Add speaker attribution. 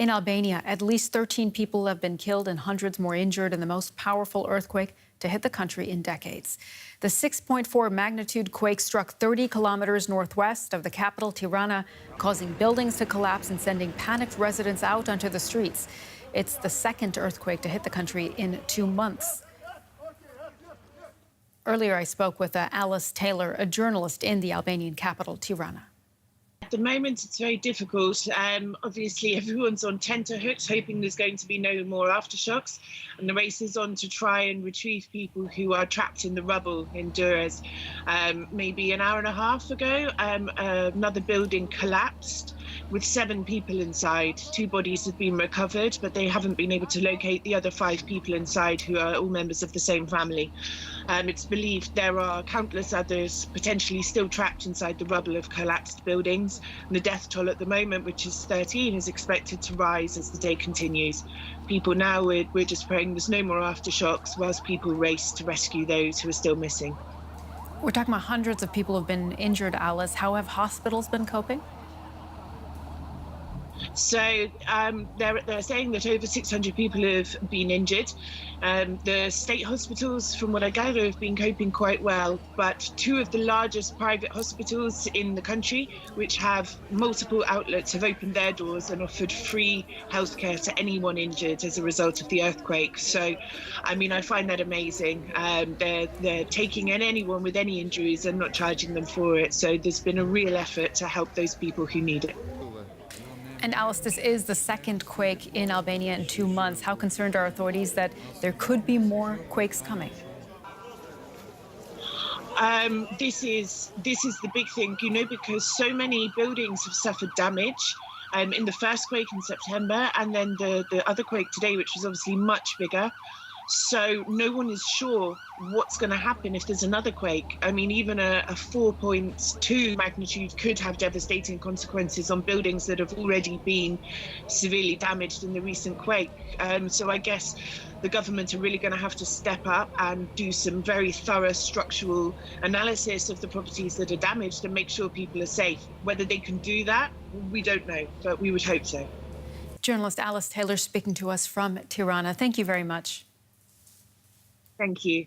Speaker 1: In Albania, at least 13 people have been killed and hundreds more injured in the most powerful earthquake to hit the country in decades. The 6.4 magnitude quake struck 30 kilometers northwest of the capital, Tirana, causing buildings to collapse and sending panicked residents out onto the streets. It's the second earthquake to hit the country in 2 months. Earlier, I spoke with Alice Taylor, a journalist in the Albanian capital, Tirana.
Speaker 2: At the moment, it's very difficult. Obviously, everyone's on tenterhooks, hoping there's going to be no more aftershocks. And the race is on to try and retrieve people who are trapped in the rubble in Durrës. Maybe an hour and a half ago, another building collapsed with 7 people inside. 2 bodies have been recovered, but they haven't been able to locate the other 5 people inside, who are all members of the same family. It's believed there are countless others potentially still trapped inside the rubble of collapsed buildings. And the death toll at the moment, which is 13, is expected to rise as the day continues. People now, we're just praying there's no more aftershocks whilst people race to rescue those who are still missing.
Speaker 1: We're talking about hundreds of people who have been injured, Alice. How have hospitals been coping?
Speaker 2: So they're saying that over 600 people have been injured. The state hospitals, from what I gather, have been coping quite well. But 2 of the largest private hospitals in the country, which have multiple outlets, have opened their doors and offered free healthcare to anyone injured as a result of the earthquake. So, I mean, I find that amazing. They're taking in anyone with any injuries and not charging them for it. So there's been a real effort to help those people who need it.
Speaker 1: And Alice, this is the second quake in Albania in 2 months. How concerned are authorities that there could be more quakes coming?
Speaker 2: This is the big thing, you know, because so many buildings have suffered damage. In the first quake in September, and then the other quake today, which was obviously much bigger. So no one is sure what's going to happen if there's another quake. I mean, even a 4.2 magnitude could have devastating consequences on buildings that have already been severely damaged in the recent quake. So I guess the government are really going to have to step up and do some very thorough structural analysis of the properties that are damaged and make sure people are safe. Whether they can do that, we don't know, but we would hope so.
Speaker 1: Journalist Alice Taylor speaking to us from Tirana. Thank you very much.
Speaker 2: Thank you.